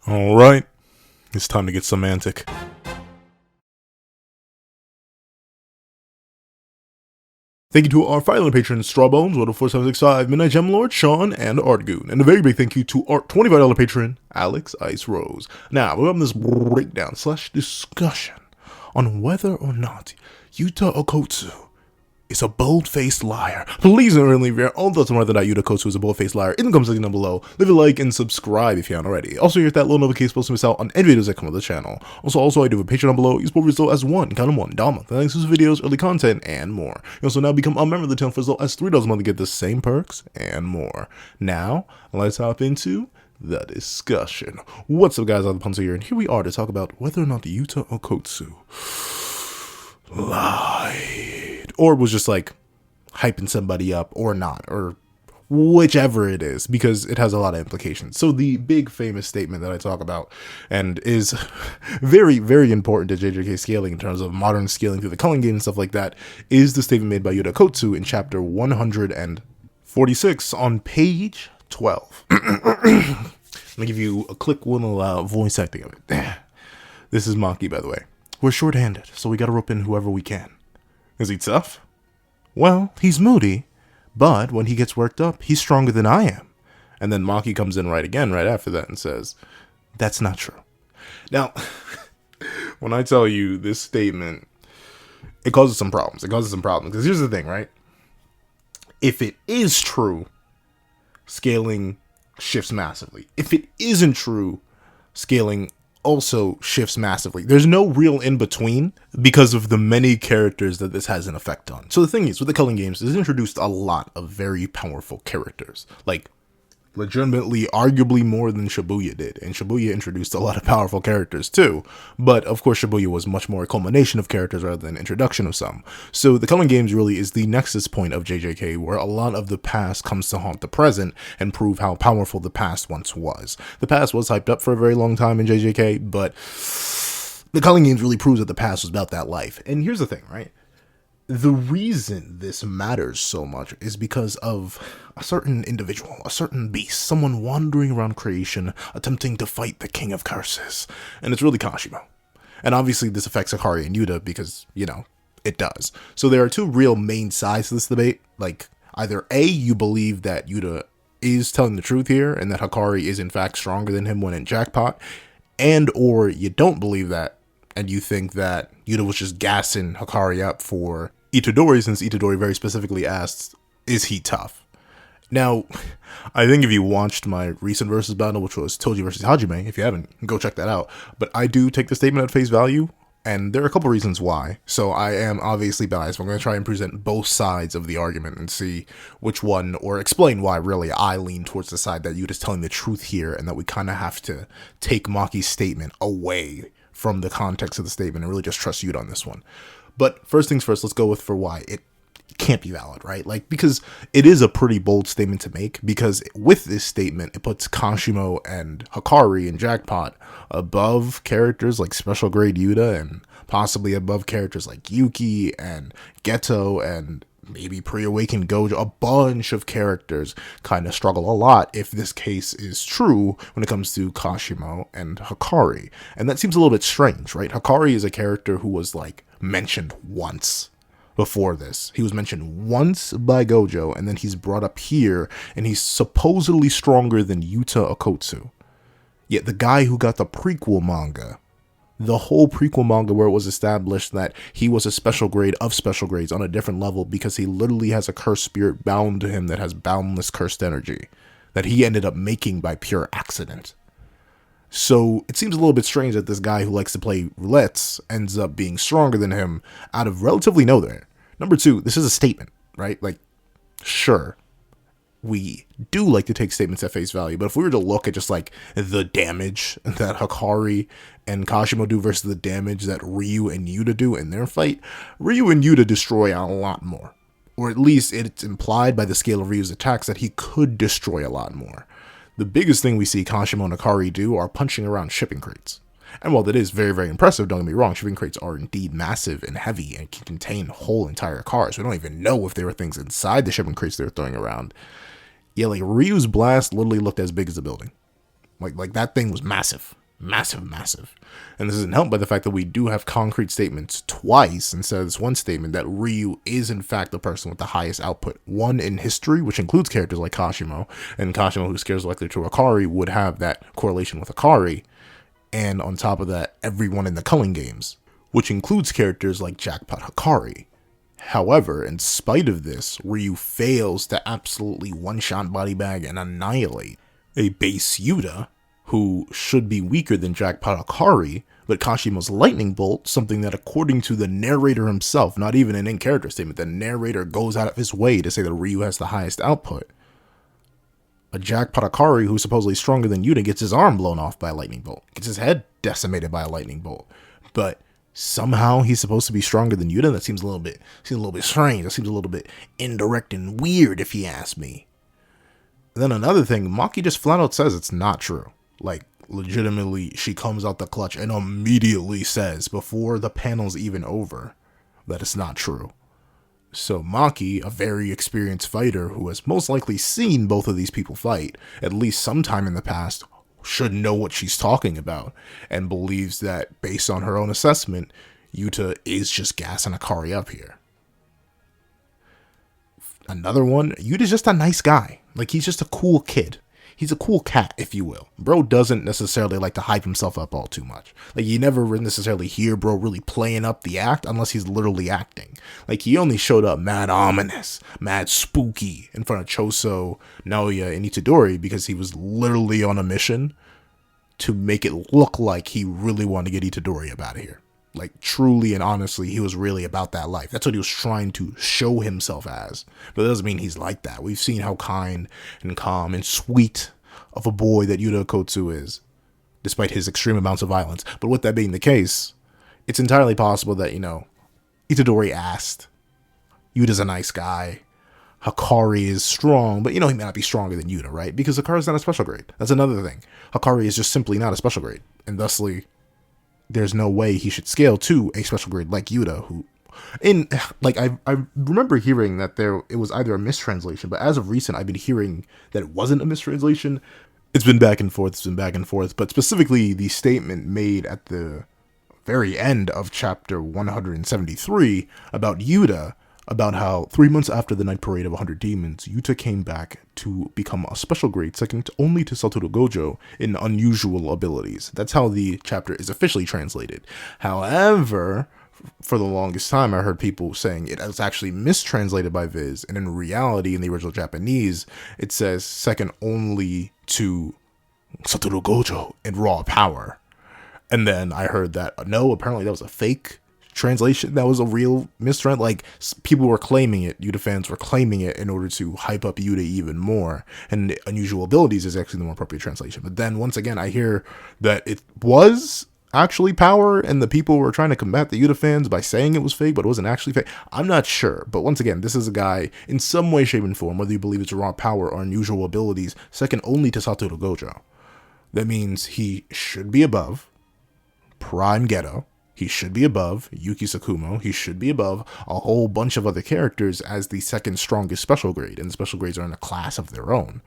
Alright, it's time to get semantic. Thank you to our final patrons, Strawbones, 14765, Midnight Gemlord, Sean, and Artgoon. And a very big thank you to our $25 patron, Alex Ice Rose. Now, we're on this breakdown / discussion on whether or not Yuta Okotsu is a bold-faced liar. Please don't leave your own thoughts on whether or not Yuta Okotsu is a bold-faced liar in the comments section down below. Leave a like and subscribe if you haven't already. Also, hit that little notification bell to miss out on any videos that come on the channel. Also, I do have a Patreon down below. You support me as low as $1 $1 thanks to videos, early content, and more. You also now become a member of the channel for as low as $3 a month to get the same perks and more. Now, let's hop into the discussion. What's up, guys? I'm the Punter here, and here we are to talk about whether or not Yuta Okotsu lied, or was just like hyping somebody up, or not, or whichever it is, because it has a lot of implications. So the big famous statement that I talk about, and is very, very important to JJK scaling in terms of modern scaling through the culling game and stuff like that, is the statement made by Yuta Okotsu in chapter 146 on page 12. Let me give you a quick little voice acting of it. This is Maki, by the way. We're short-handed, so we gotta rope in whoever we can. Is he tough? Well, he's moody, but when he gets worked up, he's stronger than I am. And then Maki comes in right after that and says, that's not true. Now, when I tell you this statement, it causes some problems. Because here's the thing, right? If it is true, scaling shifts massively. If it isn't true, scaling also shifts massively. There's no real in between because of the many characters that this has an effect on. So the thing is, with the culling games, it's introduced a lot of very powerful characters, like legitimately, arguably more than Shibuya did. And Shibuya introduced a lot of powerful characters too, but of course Shibuya was much more a culmination of characters rather than introduction of some. So the culling games really is the nexus point of JJK, where a lot of the past comes to haunt the present and prove how powerful the past once was. The past was hyped up for a very long time in JJK, but the culling games really proves that the past was about that life. And here's the thing, right? The reason this matters so much is because of a certain individual, a certain beast, someone wandering around creation, attempting to fight the king of curses. And it's really Kashimo. And obviously this affects Hakari and Yuta because, you know, it does. So there are two real main sides to this debate. Like, either A, you believe that Yuta is telling the truth here, and that Hakari is in fact stronger than him when in Jackpot, and or you don't believe that, and you think that Yuta was just gassing Hakari up for Itadori, since Itadori very specifically asked, is he tough? Now, I think if you watched my recent versus battle, which was Toji versus Hajime, if you haven't, go check that out. But I do take the statement at face value, and there are a couple reasons why. So I am obviously biased, but I'm going to try and present both sides of the argument and see which one, or explain why really I lean towards the side that Yuta's telling the truth here, and that we kind of have to take Maki's statement away from the context of the statement and really just trust Yuta on this one. But first things first, let's go with for why it can't be valid, right? Like, because it is a pretty bold statement to make, because with this statement, it puts Kashimo and Hakari and Jackpot above characters like Special Grade Yuta, and possibly above characters like Yuki and Geto and maybe Pre-Awakened Gojo. A bunch of characters kind of struggle a lot if this case is true when it comes to Kashimo and Hakari. And that seems a little bit strange, right? Hakari is a character who was like mentioned once before this. He was mentioned once by Gojo, and then he's brought up here, and he's supposedly stronger than Yuta Okotsu. Yet the guy who got the prequel manga, the whole prequel manga where it was established that he was a special grade of special grades on a different level because he literally has a cursed spirit bound to him that has boundless cursed energy that he ended up making by pure accident. So it seems a little bit strange that this guy who likes to play roulettes ends up being stronger than him out of relatively nowhere. Number two, this is a statement, right? Like, sure, we do like to take statements at face value, but if we were to look at just like the damage that Hakari and Kashimo do versus the damage that Ryu and Yuta do in their fight, Ryu and Yuta destroy a lot more. Or at least it's implied by the scale of Ryu's attacks that he could destroy a lot more. The biggest thing we see Kashimo and Hakari do are punching around shipping crates. And while that is very, very impressive, don't get me wrong, shipping crates are indeed massive and heavy and can contain whole entire cars. We don't even know if there were things inside the shipping crates they were throwing around. Yeah, like Ryu's blast literally looked as big as a building. Like that thing was massive. Massive. And this isn't helped by the fact that we do have concrete statements twice instead of this one statement that Ryu is in fact the person with the highest output. One in history, which includes characters like Kashimo, and Kashimo, who scares likely to Hakari, would have that correlation with Hakari. And on top of that, everyone in the Culling games, which includes characters like Jackpot Hakari. However, in spite of this, Ryu fails to absolutely one-shot body bag and annihilate a base Yuta, who should be weaker than Jackpot Hakari, but Kashimo's lightning bolt, something that according to the narrator himself, not even an in-character statement, the narrator goes out of his way to say that Ryu has the highest output. A Jackpot Hakari, who's supposedly stronger than Yuta, gets his arm blown off by a lightning bolt, gets his head decimated by a lightning bolt, but somehow he's supposed to be stronger than Yuta. That seems a little bit strange. That seems a little bit indirect and weird, if you ask me. And then another thing, Maki just flat out says it's not true. Like, legitimately, she comes out the clutch and immediately says, before the panel's even over, that it's not true. So Maki, a very experienced fighter who has most likely seen both of these people fight, at least sometime in the past, should know what she's talking about, and believes that, based on her own assessment, Yuta is just gassing Hakari up here. Another one, Yuta's just a nice guy. Like, he's just a cool kid. He's a cool cat, if you will. Bro doesn't necessarily like to hype himself up all too much. Like, you never necessarily hear bro really playing up the act unless he's literally acting. Like, he only showed up mad ominous, mad spooky in front of Choso, Naoya, and Itadori because he was literally on a mission to make it look like he really wanted to get Itadori up out of here. Like, truly and honestly, he was really about that life. That's what he was trying to show himself as. But that doesn't mean he's like that. We've seen how kind and calm and sweet of a boy that Yuta Okkotsu is, despite his extreme amounts of violence. But with that being the case, it's entirely possible that, Itadori asked, Yuta's a nice guy, Hakari is strong, but he may not be stronger than Yuta, right? Because Hakari's not a special grade. That's another thing. Hakari is just simply not a special grade, and thusly, there's no way he should scale to a special grade like Yuta, who, I remember hearing that it was either a mistranslation, but as of recent, I've been hearing that it wasn't a mistranslation. It's been back and forth, but specifically the statement made at the very end of chapter 173 about Yuta, about how 3 months after the night parade of 100 demons, Yuta came back to become a special grade second only to Satoru Gojo in unusual abilities. That's how the chapter is officially translated. However, for the longest time, I heard people saying it was actually mistranslated by Viz, and in reality, in the original Japanese, it says second only to Satoru Gojo in raw power. And then I heard that, no, apparently that was a fake translation. That was a real mistranslation. Like, people were claiming it, Yuta fans were claiming it in order to hype up Yuta even more, and unusual abilities is actually the more appropriate translation. But then once again, I hear that it was actually power, and the people were trying to combat the Yuta fans by saying it was fake, but it wasn't actually fake. I'm not sure, but once again, this is a guy in some way, shape, and form, whether you believe it's raw power or unusual abilities, second only to Satoru Gojo. That means he should be above Prime Geto, he should be above Yuki Sakumo, he should be above a whole bunch of other characters as the second strongest special grade, and the special grades are in a class of their own.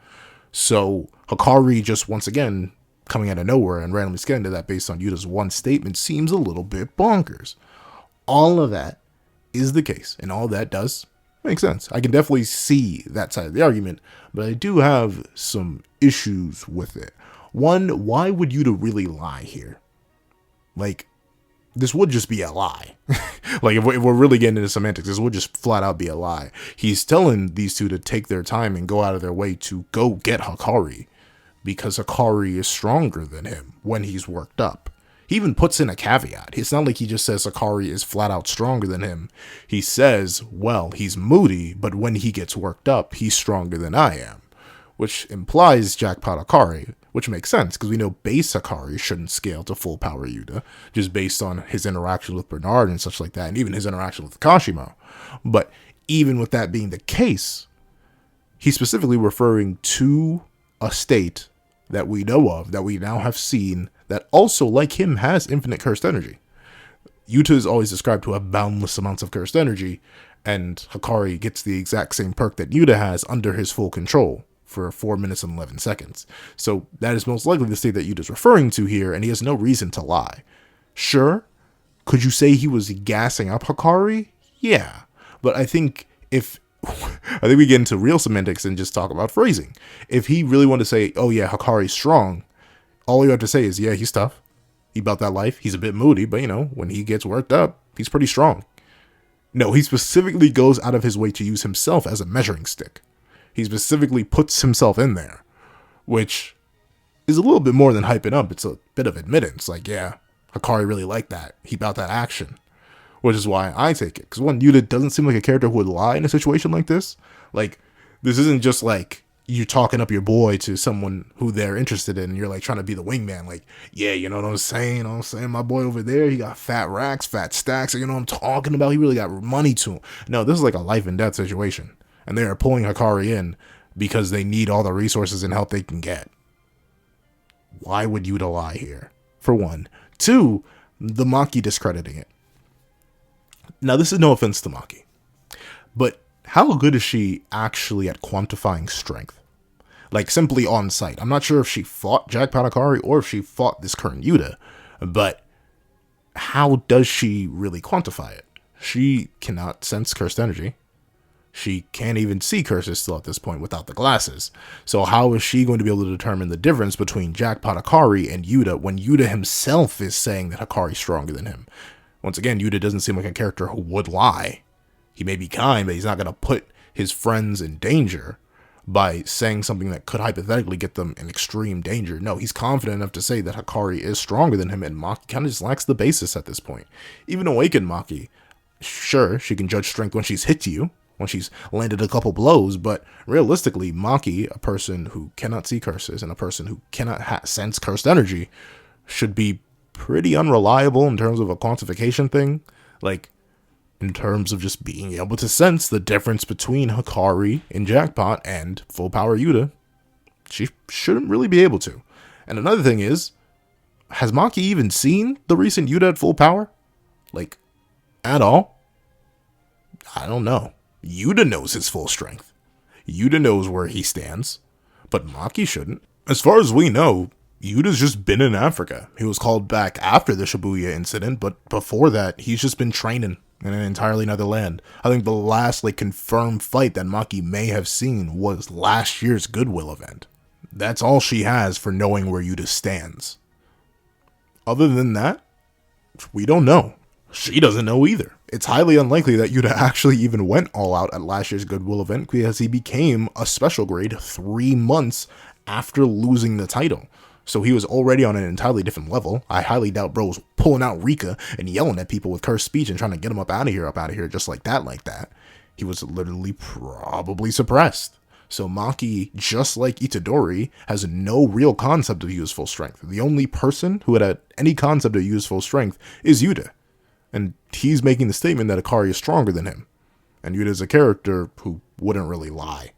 So Hakari just once again coming out of nowhere and randomly getting to that based on Yuta's one statement seems a little bit bonkers. All of that is the case, and all that does make sense. I can definitely see that side of the argument, but I do have some issues with it. One, why would Yuta really lie here? Like, this would just be a lie. Like, if we're really getting into semantics, this would just flat out be a lie. He's telling these two to take their time and go out of their way to go get Hakari, because Hakari is stronger than him when he's worked up. He even puts in a caveat. It's not like he just says Hakari is flat out stronger than him. He says, well, he's moody, but when he gets worked up, he's stronger than I am. Which implies Jackpot Hakari, which makes sense, because we know base Hakari shouldn't scale to full power Yuta, just based on his interaction with Bernard and such like that, and even his interaction with Kashimo. But even with that being the case, he's specifically referring to a state that we know of, that we now have seen, that also, like him, has infinite cursed energy. Yuta is always described to have boundless amounts of cursed energy, and Hakari gets the exact same perk that Yuta has under his full control for 4 minutes and 11 seconds. So that is most likely the state that Yuta's referring to here, and he has no reason to lie. Sure, could you say he was gassing up Hakari? Yeah, but I think we get into real semantics and just talk about phrasing. If he really wanted to say, oh yeah, Hakari's strong, all you have to say is, yeah, he's tough. He about that life. He's a bit moody, but when he gets worked up, he's pretty strong. No, he specifically goes out of his way to use himself as a measuring stick. He specifically puts himself in there, which is a little bit more than hyping up. It's a bit of admittance. Like, yeah, Hakari really liked that. He about that action, which is why I take it. Because one, Yuta doesn't seem like a character who would lie in a situation like this. Like, this isn't just like you talking up your boy to someone who they're interested in, and you're like trying to be the wingman. Like, yeah, you know what I'm saying? My boy over there, he got fat racks, fat stacks. You know what I'm talking about? He really got money to him. No, this is like a life and death situation. And they are pulling Hakari in because they need all the resources and help they can get. Why would Yuta lie here? For one. Two, the Maki discrediting it. Now, this is no offense to Maki, but how good is she actually at quantifying strength? Like, simply on sight. I'm not sure if she fought Jackpot Hakari or if she fought this current Yuta, but how does she really quantify it? She cannot sense cursed energy. She can't even see curses still at this point without the glasses. So how is she going to be able to determine the difference between Jackpot Hakari and Yuta when Yuta himself is saying that Hakari's stronger than him? Once again, Yuta doesn't seem like a character who would lie. He may be kind, but he's not going to put his friends in danger by saying something that could hypothetically get them in extreme danger. No, he's confident enough to say that Hakari is stronger than him, and Maki kind of just lacks the basis at this point. Even awakened Maki, sure, she can judge strength when she's hit you, when she's landed a couple blows, but realistically, Maki, a person who cannot see curses and a person who cannot sense cursed energy, should be pretty unreliable in terms of a quantification thing. Like, in terms of just being able to sense the difference between Hakari in Jackpot and full power Yuta. She shouldn't really be able to. And another thing is, has Maki even seen the recent Yuta at full power? Like, at all? I don't know. Yuta knows his full strength. Yuta knows where he stands, but Maki shouldn't. As far as we know, Yuta's just been in Africa. He was called back after the Shibuya incident, but before that, he's just been training in an entirely another land. I think the last confirmed fight that Maki may have seen was last year's Goodwill event. That's all she has for knowing where Yuta stands. Other than that, we don't know. She doesn't know either. It's highly unlikely that Yuta actually even went all out at last year's Goodwill event because he became a special grade 3 months after losing the title. So he was already on an entirely different level. I highly doubt bro was pulling out Rika and yelling at people with cursed speech and trying to get him up out of here, just like that. He was literally probably suppressed. So Maki, just like Itadori, has no real concept of Yuta's full strength. The only person who had any concept of Yuta's full strength is Yuta. And he's making the statement that Hakari is stronger than him. And Yuta is a character who wouldn't really lie.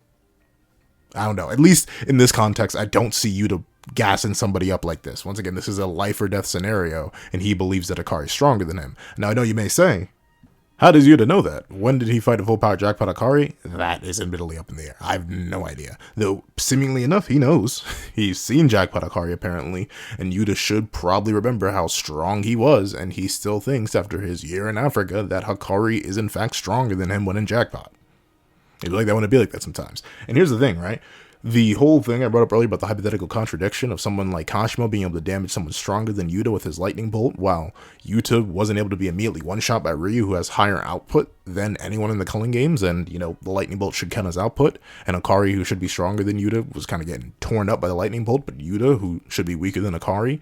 I don't know. At least in this context, I don't see Yuta gassing somebody up like this. Once again, this is a life or death scenario, and he believes that Hakari is stronger than him. Now, I know you may say, how does Yuta know that? When did he fight a full power Jackpot Hakari? That is admittedly up in the air. I have no idea. Though, seemingly enough, he knows. He's seen Jackpot Hakari, apparently, and Yuta should probably remember how strong he was, and he still thinks, after his year in Africa, that Hakari is in fact stronger than him when in Jackpot. It'd be like that when it be like that sometimes. And here's the thing, right? The whole thing I brought up earlier about the hypothetical contradiction of someone like Kashimo being able to damage someone stronger than Yuta with his lightning bolt, while Yuta wasn't able to be immediately one-shot by Ryu, who has higher output than anyone in the Culling games, and, the lightning bolt should count as output, and Hakari, who should be stronger than Yuta, was kind of getting torn up by the lightning bolt, but Yuta, who should be weaker than Hakari,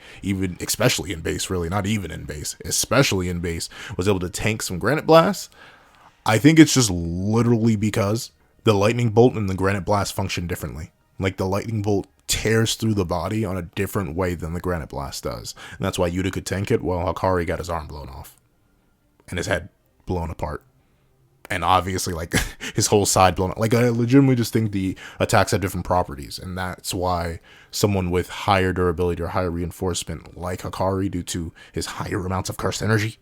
especially in base, really, not even in base, especially in base, was able to tank some granite blasts. I think it's just literally because the lightning bolt and the granite blast function differently. Like, the lightning bolt tears through the body on a different way than the granite blast does. And that's why Yuta could tank it, while Hakari got his arm blown off. And his head blown apart. And obviously, his whole side blown up. I legitimately just think the attacks have different properties. And that's why someone with higher durability or higher reinforcement, like Hakari, due to his higher amounts of cursed energy,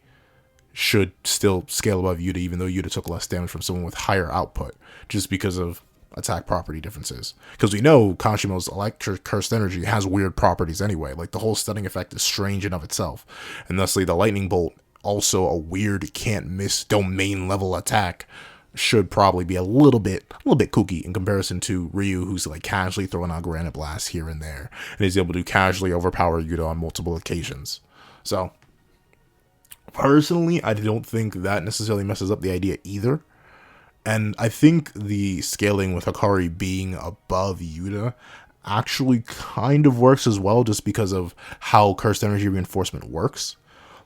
should still scale above Yuta, even though Yuta took less damage from someone with higher output, just because of attack property differences. Because we know Kashimo's electric cursed energy has weird properties anyway. Like the whole stunning effect is strange in of itself. And thusly the lightning bolt, also a weird can't miss domain level attack, should probably be a little bit kooky in comparison to Ryu, who's like casually throwing out granite blasts here and there, and is able to casually overpower Yuta on multiple occasions. So personally, I don't think that necessarily messes up the idea either. And I think the scaling with Hakari being above Yuta actually kind of works as well, just because of how cursed energy reinforcement works.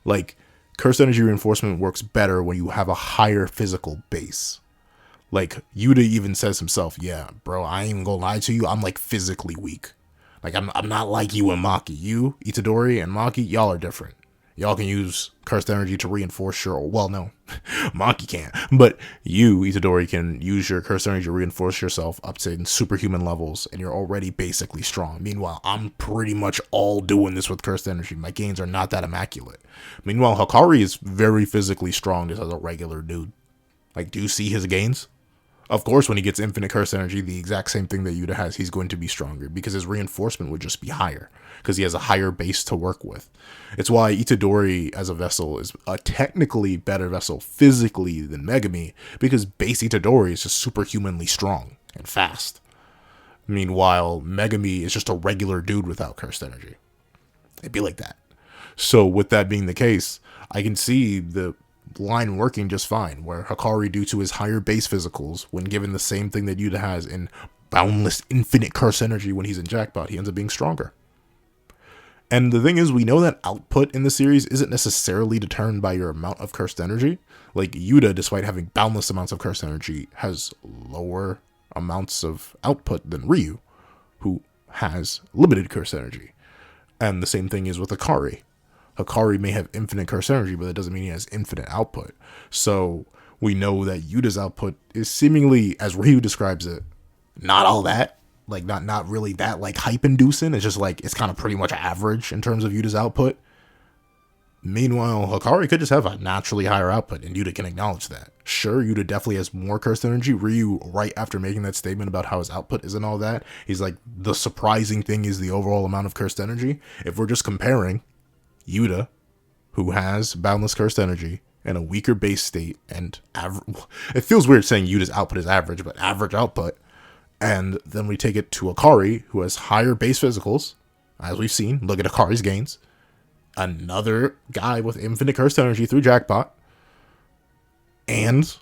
Like, cursed energy reinforcement works better when you have a higher physical base. Like, Yuta even says himself, yeah, bro, I ain't even gonna lie to you, I'm like physically weak. Like, I'm not like you and Maki. You, Itadori, and Maki, y'all are different. Y'all can use cursed energy to reinforce your, well, no, Maki can't, but you, Itadori, can use your cursed energy to reinforce yourself up to superhuman levels, and you're already basically strong. Meanwhile, I'm pretty much all doing this with cursed energy. My gains are not that immaculate. Meanwhile, Hakari is very physically strong just as a regular dude. Like, do you see his gains? Of course, when he gets infinite cursed energy, the exact same thing that Yuta has, he's going to be stronger because his reinforcement would just be higher because he has a higher base to work with. It's why Itadori as a vessel is a technically better vessel physically than Megami, because base Itadori is just superhumanly strong and fast. Meanwhile, Megami is just a regular dude without cursed energy. It'd be like that. So with that being the case, I can see the line working just fine, where Hakari, due to his higher base physicals, when given the same thing that Yuta has in boundless infinite curse energy when he's in Jackpot, he ends up being stronger. And the thing is, we know that output in the series isn't necessarily determined by your amount of cursed energy. Like, Yuta, despite having boundless amounts of cursed energy, has lower amounts of output than Ryu, who has limited cursed energy. And the same thing is with Hakari. Hakari may have infinite curse energy, but that doesn't mean he has infinite output. So we know that Yuta's output is seemingly, as Ryu describes it, not all that. Like, not really that, like, hype-inducing. It's just, like, it's kind of pretty much average in terms of Yuta's output. Meanwhile, Hakari could just have a naturally higher output, and Yuta can acknowledge that. Sure, Yuta definitely has more cursed energy. Ryu, right after making that statement about how his output isn't all that, he's like, the surprising thing is the overall amount of cursed energy. If we're just comparing Yuta, who has boundless cursed energy and a weaker base state, and it feels weird saying Yuta's output is average, but average output, and then we take it to Hakari, who has higher base physicals, as we've seen. Look at Akari's gains. Another guy with infinite cursed energy through Jackpot, and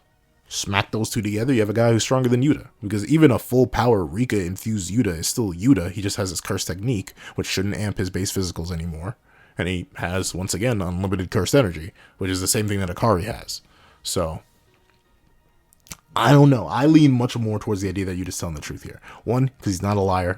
smack those two together, you have a guy who's stronger than Yuta. Because even a full power Rika infused Yuta is still Yuta. He just has his cursed technique, which shouldn't amp his base physicals anymore. And he has, once again, unlimited cursed energy, which is the same thing that Hakari has. So, I don't know. I lean much more towards the idea that Yuta's telling the truth here. One, because he's not a liar.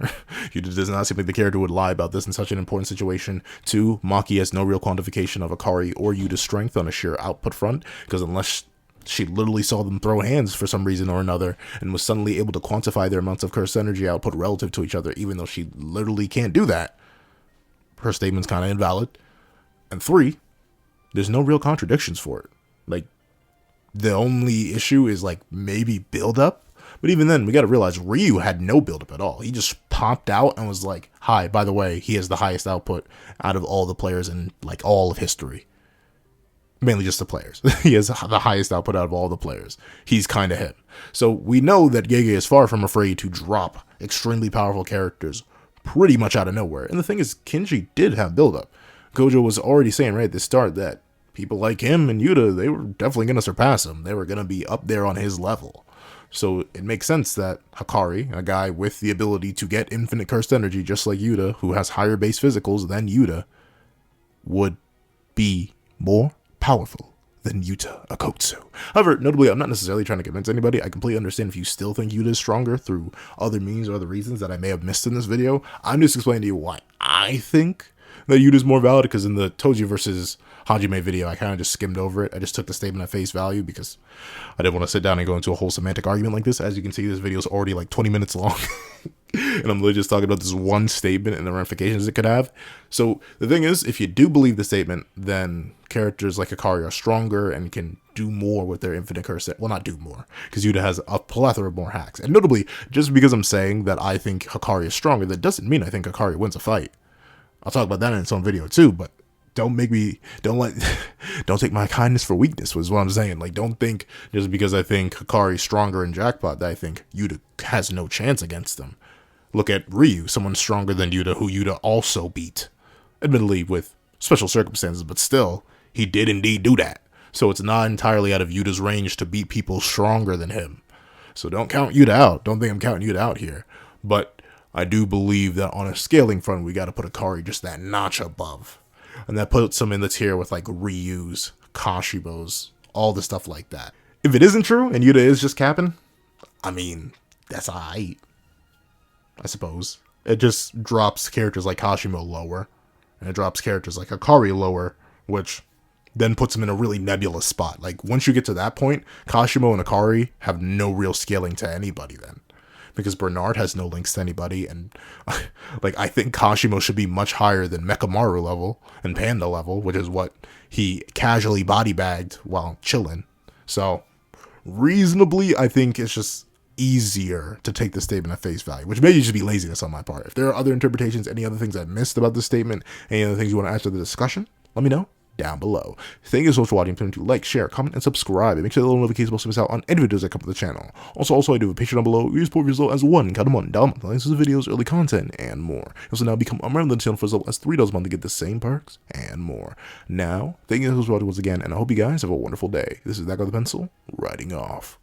Yuta does not seem like the character would lie about this in such an important situation. Two, Maki has no real quantification of Hakari or Yuta's strength on a sheer output front, because unless she literally saw them throw hands for some reason or another and was suddenly able to quantify their amounts of cursed energy output relative to each other, even though she literally can't do that, her statement's kind of invalid. And three, there's no real contradictions for it. Like, the only issue is, like, maybe build-up. But even then, we gotta realize Ryu had no build-up at all. He just popped out and was like, hi, by the way, he has the highest output out of all the players in, like, all of history. Mainly just the players. He has the highest output out of all the players. He's kind of him. So we know that Gege is far from afraid to drop extremely powerful characters pretty much out of nowhere. And the thing is, Kinji did have build-up. Gojo was already saying right at the start that people like him and Yuta, they were definitely going to surpass him. They were going to be up there on his level. So it makes sense that Hakari, a guy with the ability to get infinite cursed energy just like Yuta, who has higher base physicals than Yuta, would be more powerful than Yuta Akotsu. However, notably, I'm not necessarily trying to convince anybody. I completely understand if you still think Yuta is stronger through other means or other reasons that I may have missed in this video. I'm just explaining to you why I think that Yuta's more valid, because in the Toji versus Hajime video, I kind of just skimmed over it. I just took the statement at face value because I didn't want to sit down and go into a whole semantic argument like this. As you can see, this video is already like 20 minutes long. And I'm literally just talking about this one statement and the ramifications it could have. So the thing is, if you do believe the statement, then characters like Hakari are stronger and can do more with their infinite curse. Well, not do more, because Yuta has a plethora of more hacks. And notably, just because I'm saying that I think Hakari is stronger, that doesn't mean I think Hakari wins a fight. I'll talk about that in its own video too, but don't take my kindness for weakness, was what I'm saying. Like, don't think just because I think Hakari's stronger in Jackpot that I think Yuta has no chance against them. Look at Ryu, someone stronger than Yuta, who Yuta also beat. Admittedly with special circumstances, but still, he did indeed do that. So it's not entirely out of Yuta's range to beat people stronger than him. So don't count Yuta out. Don't think I'm counting Yuta out here. But I do believe that on a scaling front, we got to put Hakari just that notch above. And that puts him in the tier with like Ryu's, Kashibo's, all the stuff like that. If it isn't true, and Yuta is just capping, I mean, that's alright, I suppose. It just drops characters like Kashimo lower, and it drops characters like Hakari lower, which then puts him in a really nebulous spot. Like, once you get to that point, Kashimo and Hakari have no real scaling to anybody then. Because Bernard has no links to anybody, and like, I think Kashimo should be much higher than Mekamaru level and Panda level, which is what he casually body bagged while chilling. So, reasonably, I think it's just easier to take the statement at face value, which may just be laziness on my part. If there are other interpretations, any other things I missed about this statement, any other things you want to add to the discussion, let me know down below. Thank you so much for watching. Remember to like, share, comment, and subscribe, and make sure the little notifications to miss out on any videos that come to the channel. Also, I do have a Patreon down below. You support as low as $1 down a month. Links to the videos, early content, and more. You also now become a member of the channel for as low as $3 a month to get the same perks and more. Now, thank you so much for watching once again, and I hope you guys have a wonderful day. This is That Guy with the Pencil, writing off.